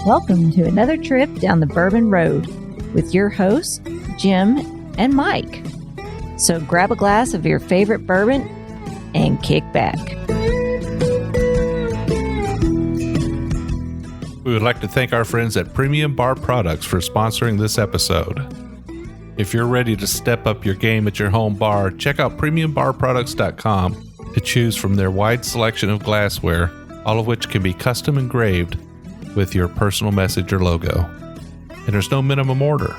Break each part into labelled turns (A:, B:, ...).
A: Welcome to another trip down the Bourbon Road with your hosts, Jim and Mike. So grab a glass of your favorite bourbon and kick back.
B: We would like to thank our friends at Premium Bar Products for sponsoring this episode. If you're ready to step up your game at your home bar, check out PremiumBarProducts.com to choose from their wide selection of glassware, all of which can be custom engraved with your personal message or logo. And there's no minimum order.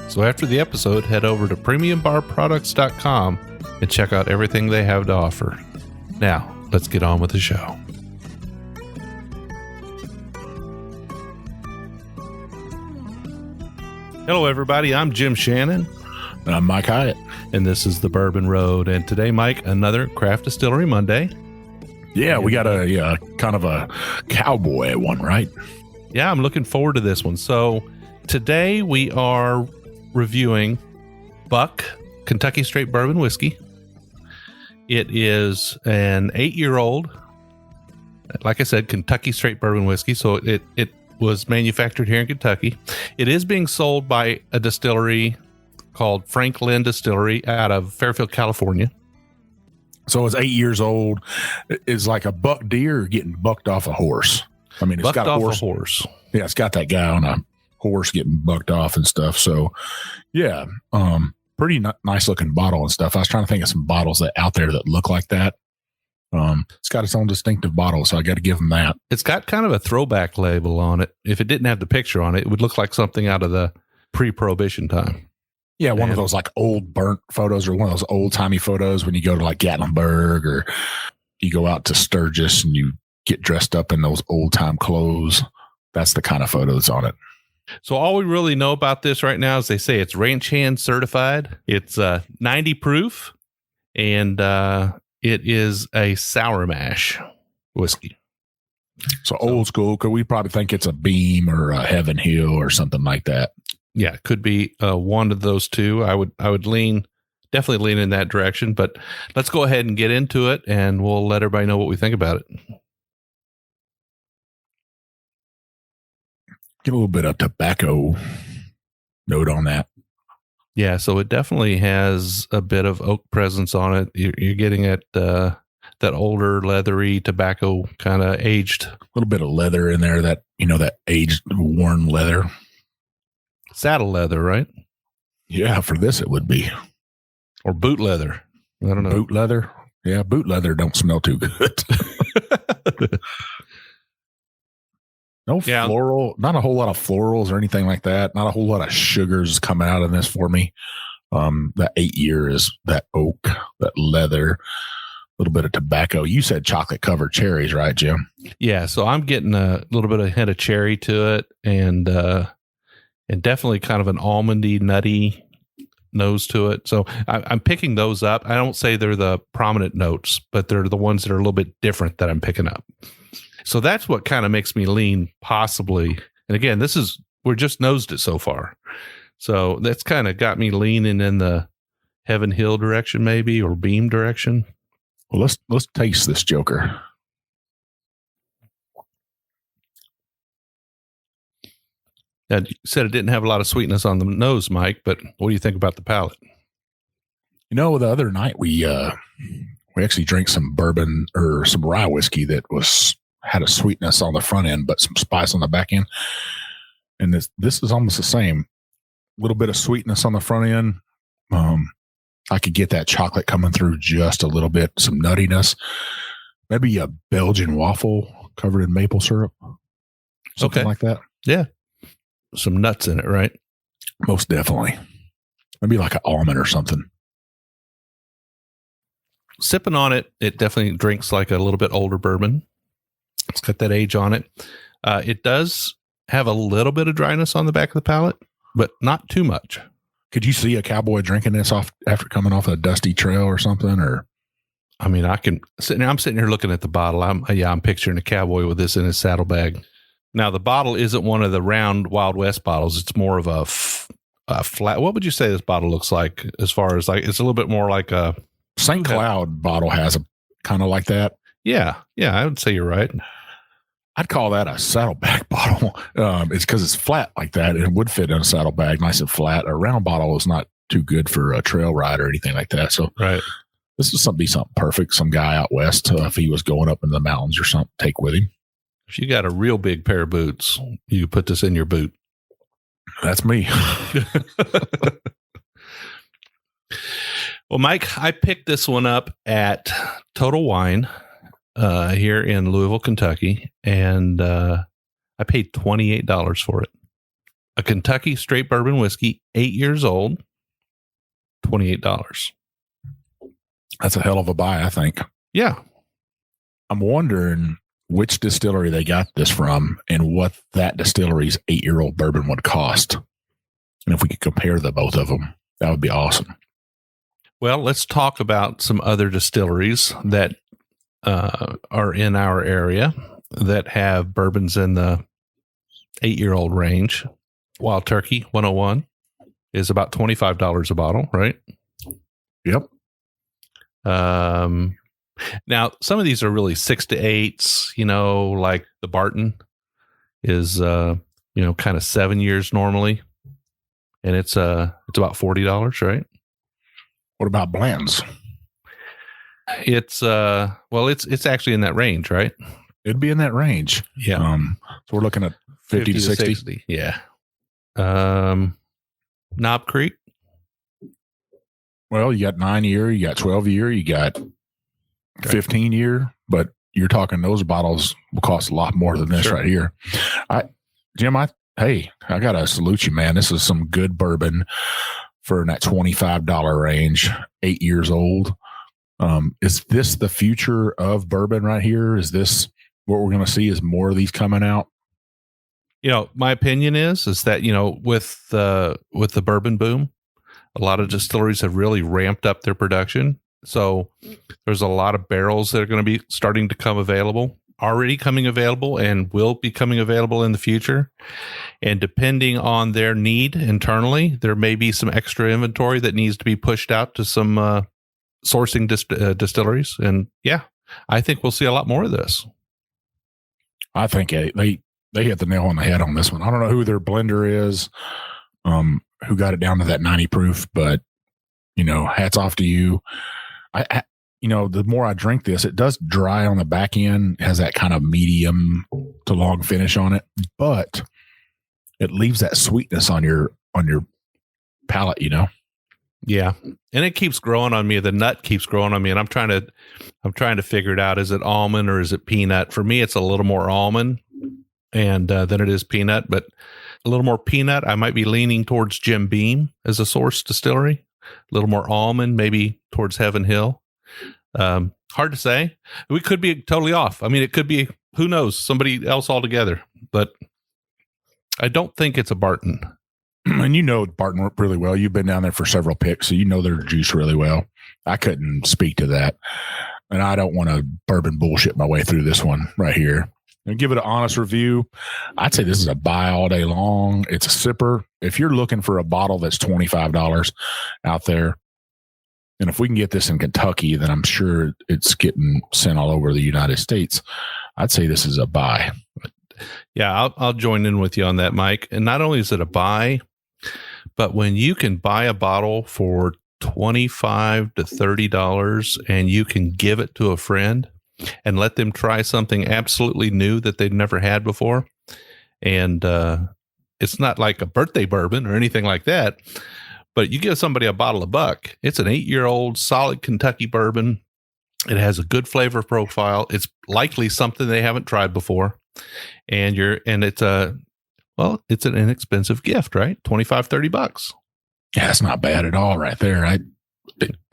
B: So after the episode, head over to PremiumBarProducts.com and check out everything they have to offer. Now, let's get on with the show. Hello, everybody. I'm Jim Shannon.
C: And I'm Mike Hyatt.
B: And this is the Bourbon Road. And today, Mike, another Craft Distillery Monday.
C: Yeah, we got a kind of a cowboy one, right?
B: Yeah, I'm looking forward to this one. So today we are reviewing Buck Kentucky Straight Bourbon Whiskey. It is an 8-year-old, like I said, Kentucky Straight Bourbon Whiskey. So it was manufactured here in Kentucky. It is being sold by a distillery called Franklin Distillery out of Fairfield, California.
C: So it's 8 years old. It's like a buck deer getting bucked off a horse. I mean, it's got a horse. Yeah, it's got that guy on a horse getting bucked off and stuff. So, yeah, pretty nice looking bottle and stuff. I was trying to think of some bottles that out there that look like that. It's got its own distinctive bottle, so I got to give them that.
B: It's got kind of a throwback label on it. If it didn't have the picture on it, it would look like something out of the pre-prohibition time.
C: Yeah, one of those like old burnt photos or one of those old timey photos when you go to like Gatlinburg or you go out to Sturgis and you get dressed up in those old time clothes. That's the kind of photos on it.
B: So all we really know about this right now is they say it's ranch hand certified. It's 90 proof and it is a sour mash whiskey.
C: So old school. Could we probably think it's a Beam or a Heaven Hill or something like that?
B: Yeah, it could be one of those two. I would definitely lean in that direction, but let's go ahead and get into it and we'll let everybody know what we think about it.
C: Get a little bit of tobacco note on that.
B: Yeah, so it definitely has a bit of oak presence on it. You're getting at that older leathery tobacco kind of aged.
C: A little bit of leather in there, that, that aged worn leather.
B: Saddle leather, right?
C: Yeah, for this it would be.
B: Or boot leather. I don't know.
C: Boot leather? Yeah, boot leather don't smell too good. Floral, not a whole lot of florals or anything like that. Not a whole lot of sugars coming out of this for me. That 8 year is that oak, that leather, a little bit of tobacco. You said chocolate covered cherries, right, Jim?
B: Yeah, so I'm getting a little bit of hint of cherry to it and definitely kind of an almondy, nutty nose to it. So I'm picking those up. I don't say they're the prominent notes, but they're the ones that are a little bit different that I'm picking up. So that's what kind of makes me lean possibly. And again, we're just nosed it so far. So that's kind of got me leaning in the Heaven Hill direction maybe, or Beam direction.
C: Well, let's taste this joker.
B: Now, you said it didn't have a lot of sweetness on the nose, Mike, but what do you think about the palate?
C: The other night we actually drank some bourbon or some rye whiskey that had a sweetness on the front end, but some spice on the back end. And this is almost the same. A little bit of sweetness on the front end. I could get that chocolate coming through just a little bit, some nuttiness, maybe a Belgian waffle covered in maple syrup, something like that.
B: Yeah. Some nuts in it, right?
C: Most definitely. Maybe like an almond or something.
B: Sipping on it, it definitely drinks like a little bit older bourbon. It's got that age on it. It does have a little bit of dryness on the back of the palate, but not too much.
C: Could you see a cowboy drinking this after coming off a dusty trail or something? Or,
B: I mean, I'm sitting here looking at the bottle. I'm picturing a cowboy with this in his saddlebag. Now, the bottle isn't one of the round Wild West bottles. It's more of a flat. What would you say this bottle looks like as far as it's a little bit more like a
C: St. Cloud bottle has a kind of like that.
B: Yeah. I would say you're right.
C: I'd call that a saddlebag bottle. It's because it's flat like that. And it would fit in a saddlebag, nice and flat. A round bottle is not too good for a trail ride or anything like that. So
B: right.
C: This is something perfect. Some guy out west, if he was going up in the mountains or something, take with him.
B: If you got a real big pair of boots, you put this in your boot.
C: That's me.
B: Well, Mike, I picked this one up at Total Wine here in Louisville, Kentucky, and I paid $28 for it. A Kentucky Straight Bourbon Whiskey, 8 years old, $28.
C: That's a hell of a buy, I think.
B: Yeah.
C: I'm wondering which distillery they got this from and what that distillery's 8-year-old bourbon would cost. And if we could compare the both of them, that would be awesome.
B: Well, let's talk about some other distilleries that are in our area that have bourbons in the 8-year-old range. Wild Turkey 101 is about $25 a bottle, right?
C: Yep.
B: Now, some of these are really 6 to 8s, like the Barton is, kind of 7 years normally. And it's about $40, right?
C: What about Blanton's?
B: It's it's actually in that range, right?
C: It'd be in that range.
B: Yeah.
C: So we're looking at 50 to 60.
B: Yeah. Knob Creek.
C: Well, you got 9-year, you got 12-year, you got 15-year, but you're talking those bottles will cost a lot more than this right here. Jim, I gotta salute you, man. This is some good bourbon for in that $25 range, 8 years old. Is this the future of bourbon right here? Is this what we're going to see? Is more of these coming out?
B: My opinion is that, with the bourbon boom, a lot of distilleries have really ramped up their production. So there's a lot of barrels that are going to be starting to already coming available and will be coming available in the future. And depending on their need internally, there may be some extra inventory that needs to be pushed out to some sourcing distilleries. And yeah, I think we'll see a lot more of this.
C: I think they hit the nail on the head on this one. I don't know who their blender is, who got it down to that 90 proof, but hats off to you. The more I drink this, it does dry on the back end, has that kind of medium to long finish on it, but it leaves that sweetness on your palate,
B: Yeah. And it keeps growing on me. The nut keeps growing on me, and I'm trying to figure it out. Is it almond or is it peanut? For me, it's a little more almond and than it is peanut, but a little more peanut. I might be leaning towards Jim Beam as a source distillery. A little more almond, maybe towards Heaven Hill. Hard to say. We could be totally off. I mean, it could be, who knows, somebody else altogether, but I don't think it's a Barton.
C: And Barton really well. You've been down there for several picks, so you know their juice really well. I couldn't speak to that. And I don't want to bourbon bullshit my way through this one right here. And give it an honest review. I'd say this is a buy all day long. It's a sipper. If you're looking for a bottle that's $25 out there, and if we can get this in Kentucky, then I'm sure it's getting sent all over the United States. I'd say this is a buy.
B: Yeah, I'll join in with you on that, Mike. And not only is it a buy, but when you can buy a bottle for $25 to $30 and you can give it to a friend and let them try something absolutely new that they'd never had before. And it's not like a birthday bourbon or anything like that, but you give somebody a bottle of $1. It's an 8-year-old solid Kentucky bourbon. It has a good flavor profile. It's likely something they haven't tried before. And it's an inexpensive gift, right? $25-$30.
C: Yeah, it's not bad at all right there. I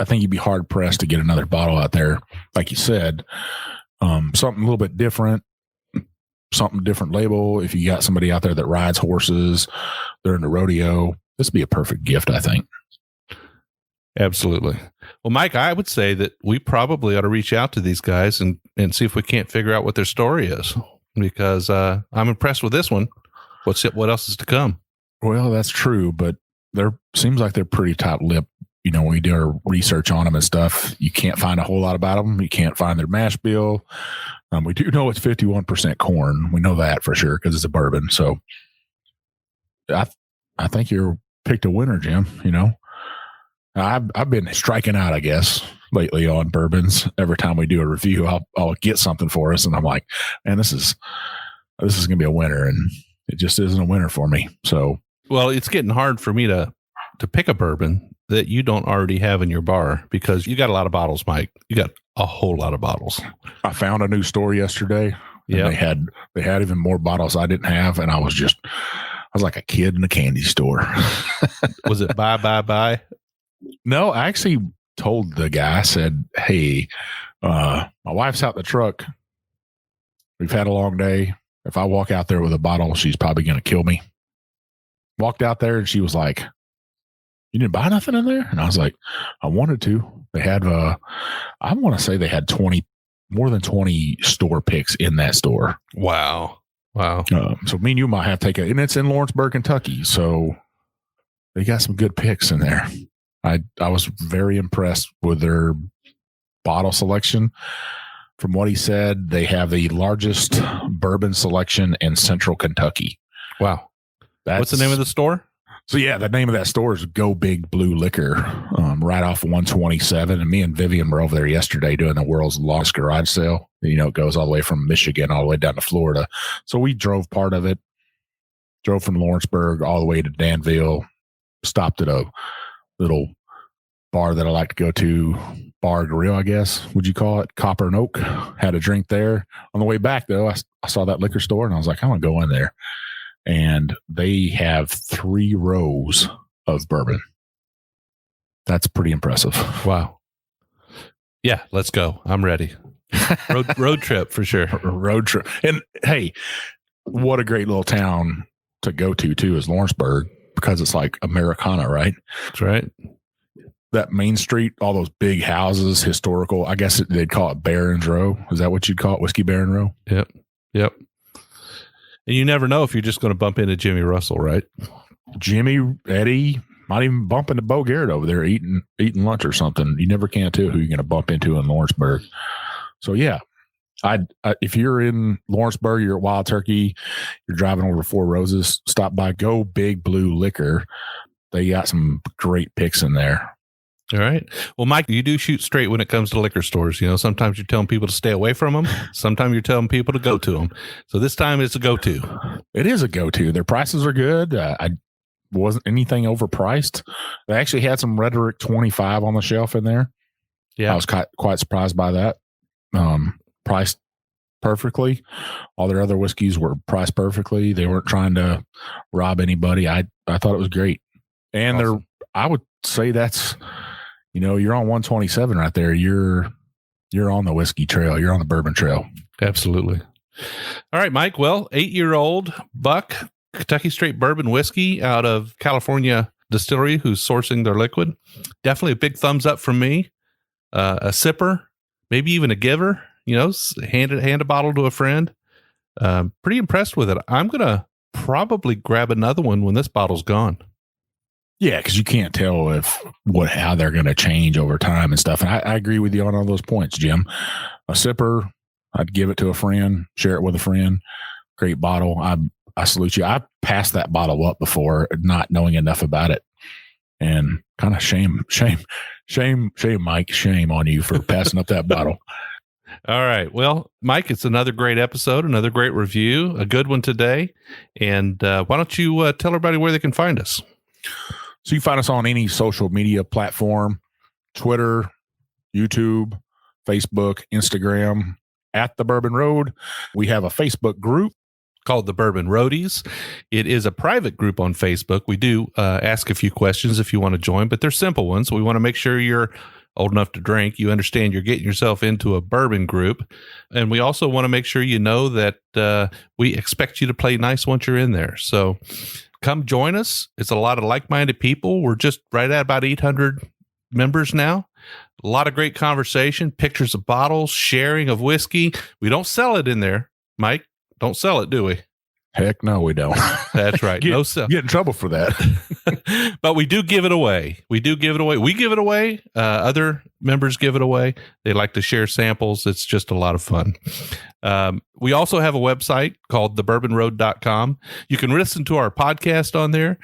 C: think you'd be hard pressed to get another bottle out there, like you said. Something a little bit different, something different label. If you got somebody out there that rides horses, they're in the rodeo, this would be a perfect gift, I think.
B: Absolutely. Well, Mike, I would say that we probably ought to reach out to these guys and see if we can't figure out what their story is, because I'm impressed with this one. What else is to come?
C: Well, that's true, but seems like they're pretty tight-lipped when we do our research on them and stuff, you can't find a whole lot about them. You can't find their mash bill. We do know it's 51% corn. We know that for sure because it's a bourbon. So I think you picked a winner, Jim. I've been striking out, I guess, lately on bourbons. Every time we do a review, I'll get something for us, and I'm like, man, this is going to be a winner, and it just isn't a winner for me. So,
B: well, it's getting hard for me to pick a bourbon that you don't already have in your bar because you got a lot of bottles, Mike. You got a whole lot of bottles.
C: I found a new store yesterday. Yeah, they had even more bottles I didn't have, and I was like a kid in a candy store.
B: Was it buy?
C: No, I actually told the guy, I said, hey, my wife's out in the truck. We've had a long day. If I walk out there with a bottle, she's probably going to kill me. Walked out there and she was like, you didn't buy nothing in there? And I was like, I wanted to. They had, I want to say they had more than 20 store picks in that store.
B: Wow.
C: So me and you might have to take it. And it's in Lawrenceburg, Kentucky. So they got some good picks in there. I was very impressed with their bottle selection. From what he said, they have the largest bourbon selection in central Kentucky.
B: Wow. What's the name of the store?
C: So, yeah, the name of that store is Go Big Blue Liquor, right off 127. And me and Vivian were over there yesterday doing the world's longest garage sale. It goes all the way from Michigan all the way down to Florida. So we drove part of it, drove from Lawrenceburg all the way to Danville, stopped at a little bar that I like to go to, Bar Grill, I guess, would you call it? Copper and Oak. Had a drink there. On the way back, though, I saw that liquor store, and I was like, I'm going to go in there. And they have 3 rows of bourbon. That's pretty impressive.
B: Wow. Yeah, let's go. I'm ready. Road trip for sure.
C: Road trip. And, hey, what a great little town to go to, too, is Lawrenceburg, because it's like Americana, right?
B: That's right.
C: That main street, all those big houses, historical. I guess they'd call it Baron's Row. Is that what you'd call it? Whiskey Baron Row?
B: Yep. And you never know if you're just going to bump into Jimmy Russell, right?
C: Jimmy, Eddie, might even bump into Bo Garrett over there eating lunch or something. You never can tell who you're going to bump into in Lawrenceburg. So, yeah, if you're in Lawrenceburg, you're at Wild Turkey, you're driving over 4 Roses, stop by Go Big Blue Liquor. They got some great picks in there.
B: All right. Well, Mike, you do shoot straight when it comes to liquor stores. Sometimes you're telling people to stay away from them. Sometimes you're telling people to go to them. So this time it's a go-to.
C: It is a go-to. Their prices are good. I wasn't anything overpriced. They actually had some Rhetoric 25 on the shelf in there. Yeah. I was quite surprised by that. Priced perfectly. All their other whiskeys were priced perfectly. They weren't trying to rob anybody. I thought it was great. And awesome. I would say that's, you're on 127 right there. You're on the whiskey trail. You're on the bourbon trail.
B: Absolutely. All right, Mike. Well, 8-year-old buck, Kentucky Straight Bourbon Whiskey out of California Distillery, who's sourcing their liquid. Definitely a big thumbs up from me. A sipper, maybe even a giver. Hand a bottle to a friend. Pretty impressed with it. I'm gonna probably grab another one when this bottle's gone.
C: Yeah, because you can't tell how they're going to change over time and stuff. And I agree with you on all those points, Jim. A sipper, I'd give it to a friend, share it with a friend. Great bottle. I salute you. I passed that bottle up before, not knowing enough about it, and kind of shame, Mike. Shame on you for passing up that bottle.
B: All right. Well, Mike, it's another great episode, another great review, a good one today. And why don't you tell everybody where they can find us?
C: So you find us on any social media platform, Twitter, YouTube, Facebook, Instagram, at The Bourbon Road. We have a Facebook group
B: called The Bourbon Roadies. It is a private group on Facebook. We do ask a few questions if you want to join, but they're simple ones. We want to make sure you're old enough to drink. You understand you're getting yourself into a bourbon group. And we also want to make sure you know that we expect you to play nice once you're in there. So come join us. It's a lot of like-minded people. We're just right at about 800 members now. A lot of great conversation, pictures of bottles, sharing of whiskey. We don't sell it in there, Mike. Don't sell it, do we?
C: Heck no, we don't.
B: That's right.
C: Get in trouble for that.
B: But we do give it away. We give it away. Other members give it away. They like to share samples. It's just a lot of fun. We also have a website called thebourbonroad.com. You can listen to our podcast on there.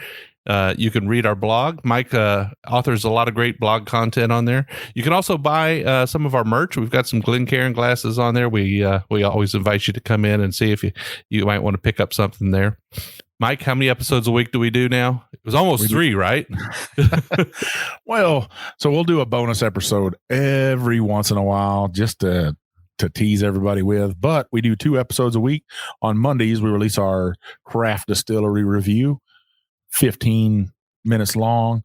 B: You can read our blog. Mike authors a lot of great blog content on there. You can also buy some of our merch. We've got some Glencairn glasses on there. We always invite you to come in and see if you might want to pick up something there. Mike, how many episodes a week do we do now? It was almost 3, right?
C: Well, so we'll do a bonus episode every once in a while just to tease everybody with. But we do 2 episodes a week. On Mondays, we release our craft distillery review. 15 minutes long.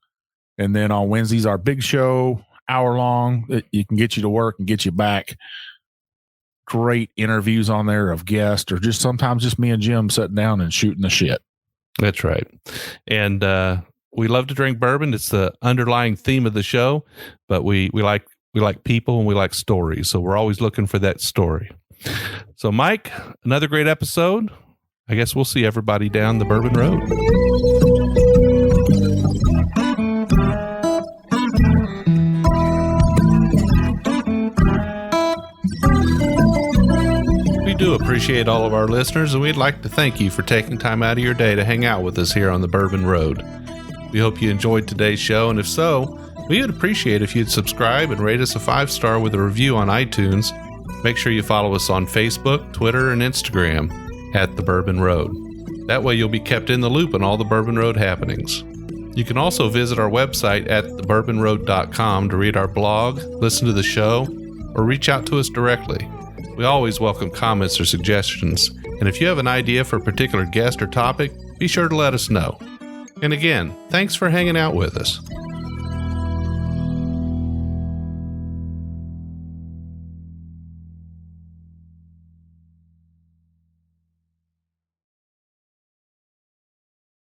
C: And then on Wednesdays, our big show, hour long. It can get you to work and get you back. Great interviews on there of guests, or just sometimes just me and Jim sitting down and shooting the shit.
B: That's right. And we love to drink bourbon. It's the underlying theme of the show, but we like people and we like stories. So we're always looking for that story. So Mike, another great episode. I guess we'll see everybody down the Bourbon Road. We do appreciate all of our listeners, and we'd like to thank you for taking time out of your day to hang out with us here on the Bourbon Road. We hope you enjoyed today's show, and if so, we would appreciate if you'd subscribe and rate us a 5-star with a review on iTunes. Make sure you follow us on Facebook, Twitter, and Instagram at the Bourbon Road. That way you'll be kept in the loop on all the Bourbon Road happenings. You can also visit our website at thebourbonroad.com to read our blog, listen to the show, or reach out to us directly. We always welcome comments or suggestions, and if you have an idea for a particular guest or topic, be sure to let us know. And again, thanks for hanging out with us.